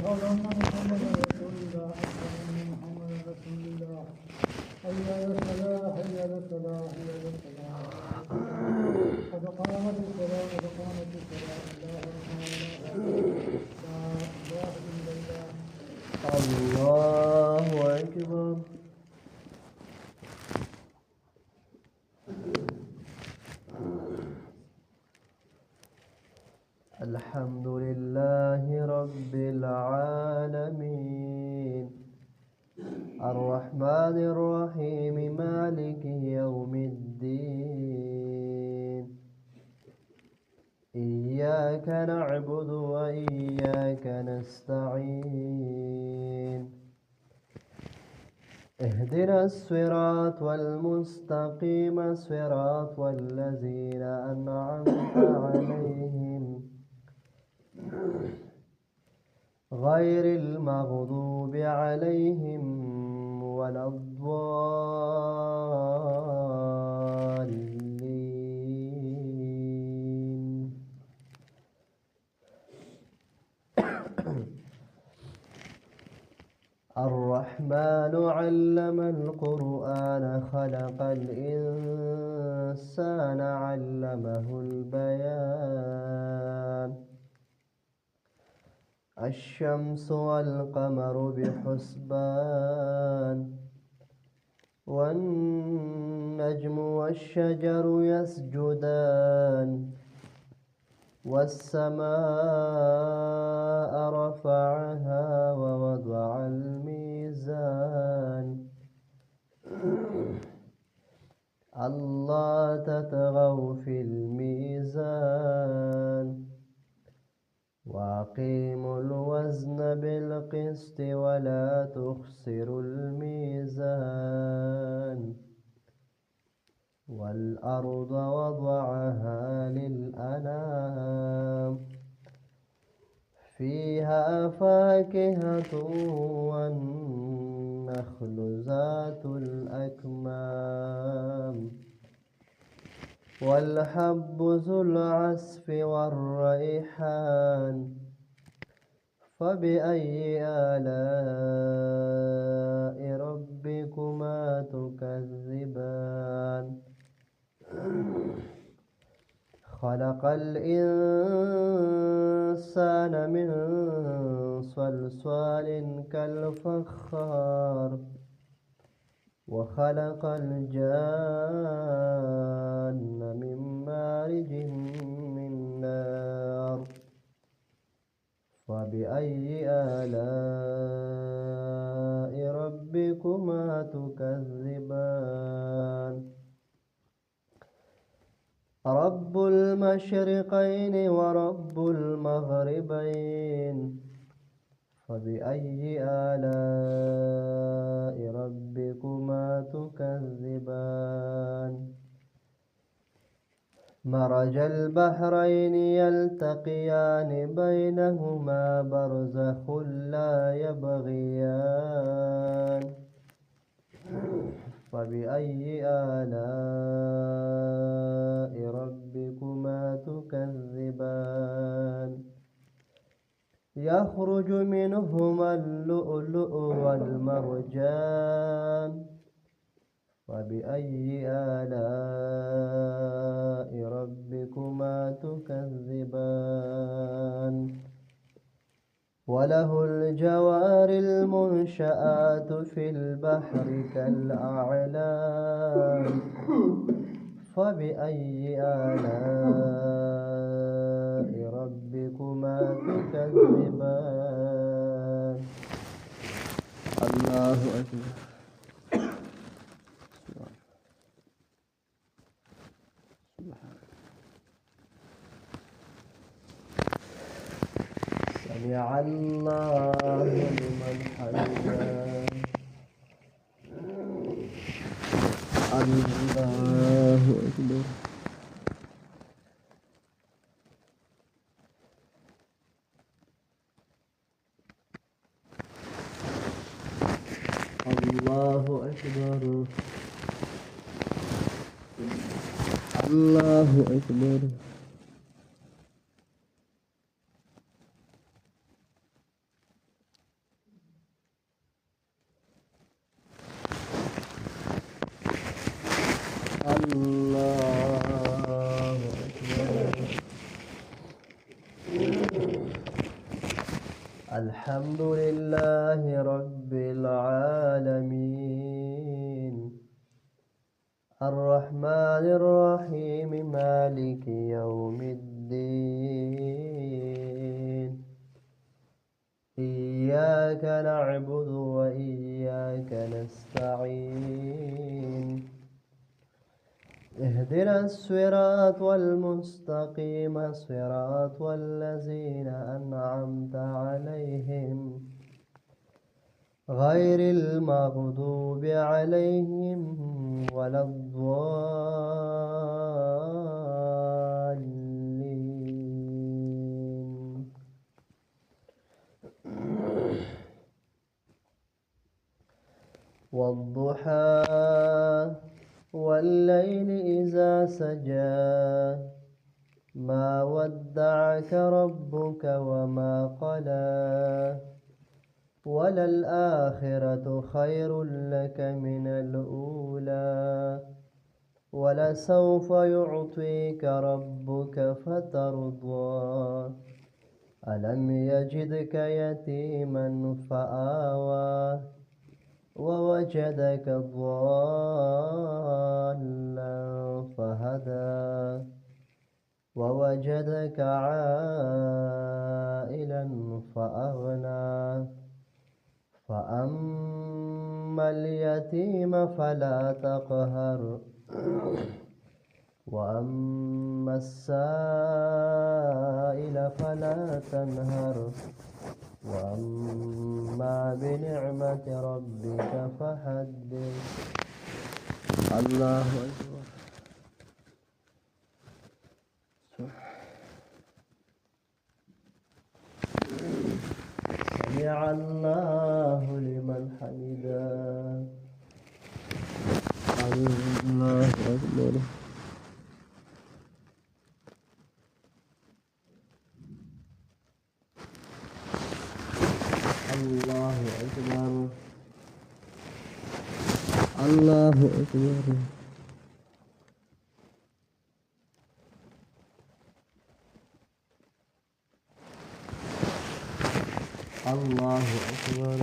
أن محمدا رسول الله أشهد أن محمدا رسول الله حي على الصلاة حي على الصلاة حي على الصلاة قد قامت الصلاة قد قامت الصلاة الله أكبر لا إله إلا الله الله أكبر. الحمد لله رب العالمين الرحمن الرحيم مالك يوم الدين إياك نعبد وإياك نستعين اهدنا الصراط المستقيم صراط الذين أنعمت عليهم غير المغضوب عليهم ولا الضالين. الرحمن علم القرآن خلق الإنسان علمه البيان الشمس والقمر بحسبان والنجم والشجر يسجدان والسماء رفعها ووضع الميزان ألا تطغوا في الميزان وأقيموا الوزن بالقسط ولا تخسروا الميزان والأرض وضعها للأنام فيها فاكهة والنخل ذات الأكمام والحب ذو العصف والريحان فبأي آلاء ربكما تكذبان خلق الإنسان من صلصال كالفخار وخلق الجان من مارج من نار فبأي آلاء ربكما تكذبان رب المشرقين ورب المغربين فبأي آلاء ربكما تكذبان مرج البحرين يلتقيان بينهما برزخ لا يبغيان فبأي آلاء ربكما تكذبان يخرج منهما اللؤلؤ والمرجان فبأي آلاء ربكما تكذبان وله الجوار المنشآت في البحر كالأعلام فبأي آلاء ربكما تكذبان الله أكبر. سمع الله لمن حمده الله أكبر. الله أكبر. الله أكبر. الله أكبر. الحمد لله رب العالمين الرحمن الرحيم مالك يوم الدين إياك نعبد وإياك نستعين اهدنا الصراط المستقيم صراط الذين أنعمت عليهم غير المغضوب عليهم ولا الضالين. والضحى والليل إذا سجى ما ودعك ربك وما قلى وللآخرة خير لك من الأولى ولسوف يعطيك ربك فترضى ألم يجدك يتيما فآوى ووجدك ضالا فهدى ووجدك عائلا فأغنى فأما اليتيم فلا تقهر وأما السائل فلا تنهر وأما بنعمة ربك فحدث. الله أكبر. سمع الله لمن حمده. الله أكبر. الله أكبر. الله أكبر. الله أكبر.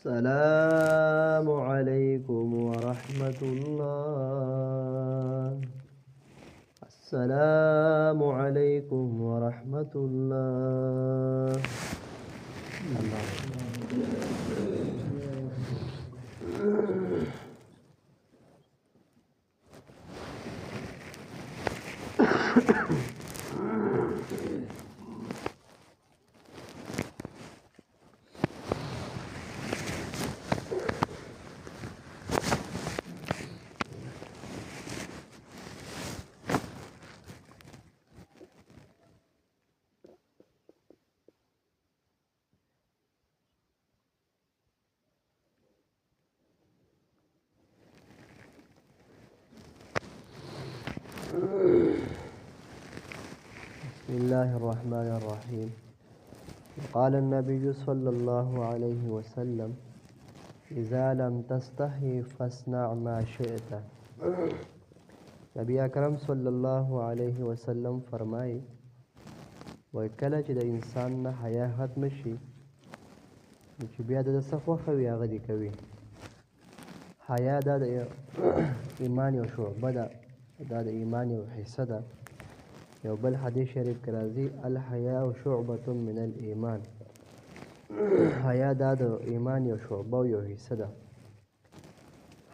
السلام عليكم ورحمة الله. السلام عليكم ورحمة الله. بسم الله الرحمن الرحيم. قال النبي صلى الله عليه وسلم إذا لم تستحي فاصنع ما شئت. نبی اکرم صلی الله علیه وسلم فرمایي وای کله چې د انسان نه حیا ختم شي نو چې بیا د څه خوښه وي هغه دې کوي. حیا دا د ایمان یو شعبه ده، دا د ایمان یو حصه ده. یو بل حدیث شریف کې راځي الحیاء شعبة من الایمان. حیا دا د ایمان یو شعبه او یو حصه ده.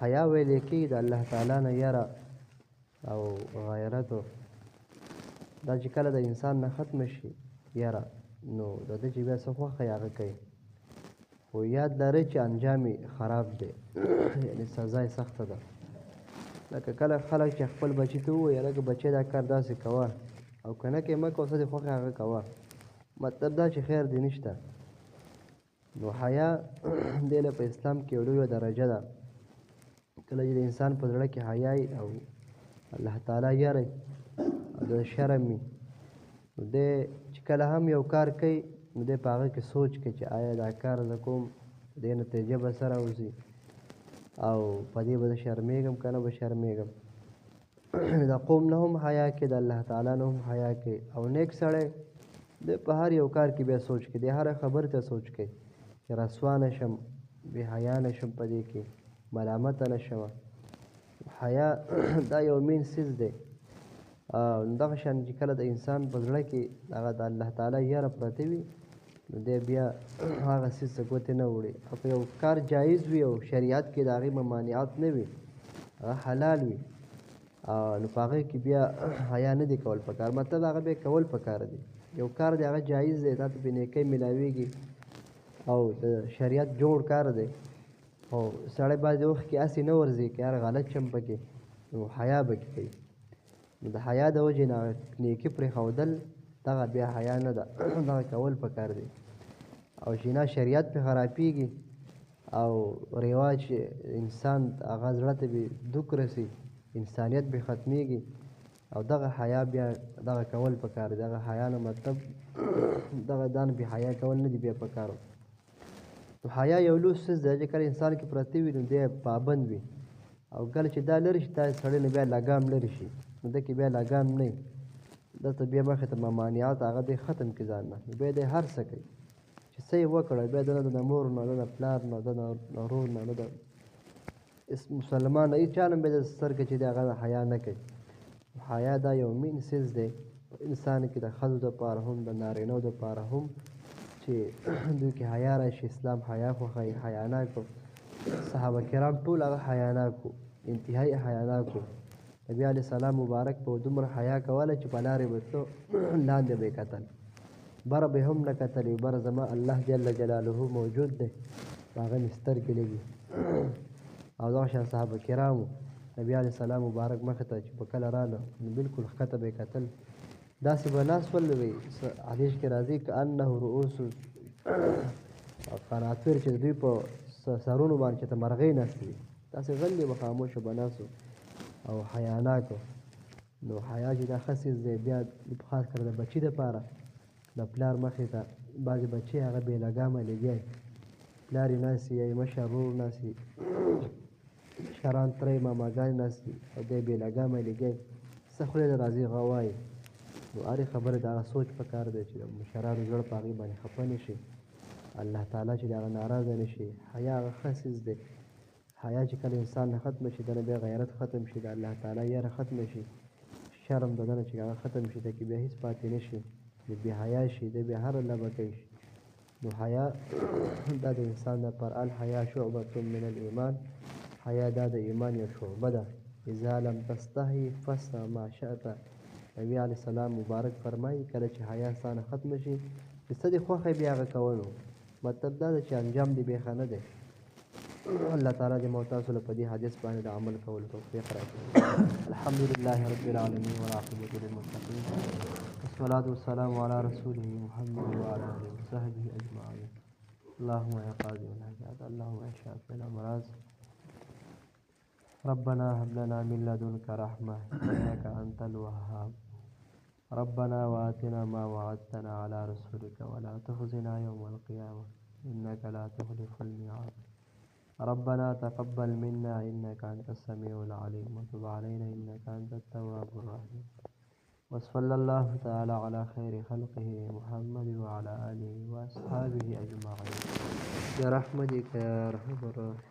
حیا ویل کېږي د الله تعالی نه یره او غیرت دا چې کله د انسان نه ختم شي یاره نو د ده چې بیا څه خوښه یې هغه کوي خو یاد لرئ چې انجام یې خراب دی یعنې سزا یې سخته ده لکه کله خلک چې خپل بچي ته ووایي لکه بچی دا کار داسې کوه او که نه کوې مه کوه څه دې خوښ هغه کوه مطلب دا چې خیر دې نشته نو حیا دې له په اسلام کې یو لویه درجه ده کله چې د انسان په زړه کې حیا او الله تعالی یری او د شرم وي نو دی چې کله هم یو کار کوي نو دی په هغه کې سوچ کوي چې آیا دا کار زه کوم دې نتیجه به څه راوځي او په دې به زه شرمېږم که نه به شرمېږم د قوم نه هم حیا کوي د الله تعالی نه هم حیا کوي او نیک سړی دی په هر یو کار کې بیا سوچ کوي دی هره خبرې ته سوچ کوي چې رسوا نه شم بې حیا نه شم په دې کې ملامته نه شمه حیا دا یو مین څیز دی دغه شان چې کله د انسان په زړه کې هغه د الله تعالی یاره پرته وي نو دی بیا هغه څیز ته ګوتې نه وړي او که یو کار جایز وي او شریعت کې د هغې ممانعات نه وي هغه حلال وي نو په هغې کې بیا حیا نه دی کول پکار مطلب هغه بیا کول پکار دی یو کار دی هغه جایز دی تا ته پې نیکۍ میلاویږي او د شریعت جوړ کار دی او سړی بعضې وخت کې هسې نه ورځي که یار غلط شم پکې نو حیا به کې کوي نو د حیا د وجې نه نیکي پرېښودل دغه بیا حیا نه ده دغه کول پکار دی او چې نه شریعت پې خرابېږي او رواج انسان هغه زړه ته به دوک رسي انسانیت به ختمیږي او دغه حیا بیا دغه کول پکار دی دغه حیا نه مطلب دغه دان بې حیا کول نه دي بیا پکار نو حیا یو لوی څیز دی چې کله انسان کې پرته وي نو دی پابند وي او کله چې دا لرې شي دا سړی نه بیا لګام لرې شي نو ده کې بیا لګام نه وي دلته بیا مخې ته ممانعات هغه دی ختم کړي ځان نه بیا دی هر څه کوي چې څه یې وکړه بیا د نه د مور نه نه د پلار نه د ورور نه نه د مسلمان هېڅ چا نه بیا د سر کې چې دی هغه حیا نه کوي حیا دا یو مین څیز دی په انسان کې د ښځو دپاره هم د نارینهو دپاره هم چې دوی کې حیا راشي اسلام حیا خوښوي حیاناک صحابه کرام ټول هغه حیاناک وو انتهایي حیاناک وو نبي علیه السلام مبارک په دومره حیا کوله چې په لارې به تلو لاندې به یې کتل بره به هم نه کتلې بره زما الله جل جلاله موجود دی په هغه مې سترګې لګي او دغه شان صحابه کرامو نبي علیه السلام مبارک مخې ته چې په کله راله نو بالکل ښکته به یې کتل داسې به ناست ولوي حدیث کې راځي که انه رؤوس قناطر چې دوی په سرونو باندې چې ته مرغۍ ناستې وي داسې غلې به خاموشه به ناست او حیاناک نو حیا چې دا ښه څیز دی بیا خاص کر د بچي دپاره د پلار مخې ته بعضې بچي هغه بې لګامه لګیا پلار یې ناست یا یې مشر ورور ناست شران تره ماماګانې ناست او دی بې لګامه لګیا څه خولې د راځي هغه وایي نو هرې خبرې د هغه سوچ پکار دی چې د مشرانو زړه په هغې باندې خفه نه شي الله تعالی چې د هغه ناراضه نه شي حیا هغه ښه څیز دی حیا چې کله انسان نه ختمه شي د نه بیا غیرت ختم شي د الله تعالی یاره ختمه شي شرم د ده نه چې هغه ختم شي ده کې بیا هېڅ پاتې نه شي د بې حیا شي د بیا هره لبه کوي شي نو حیا دا د انسان لپاره الحیا شعبة من الایمان حیا دا د ایمان یو شعبه ده اذا لم تستحي فاصنع ما شئت نبي علیه السلام مبارک فرمایي کله چې حیا ستانه ختمه شي چې څه دې خوښه بیا هغه کولو مطلب دا ده چې انجام دې بېخه نه دی الله تعالی دې مو تاسو له په دې حدیث باندې د عمل کولو توفیق راکړي الحمد لله رب العالمین والعاقبة للمتقین والصلاة والسلام على رسوله محمد وعلى آله وصحبه أجمعين اللهم يا قاضي الحاجات اللهم يا شافي الأمراض ربنا هب لنا من لدنك رحمة إنك أنت الوهاب ربنا وآتنا ما وعدتنا على رسولك ولا تخزنا يوم القيامة إنك لا تخلف الميعاد ربنا تقبل منا إنك أنت السميع العليم وتب علينا إنك أنت التواب الرحيم وصلى الله تعالى على خير خلقه محمد وعلى آله وأصحابه أجمعين برحمتك يا أرحم الراحمين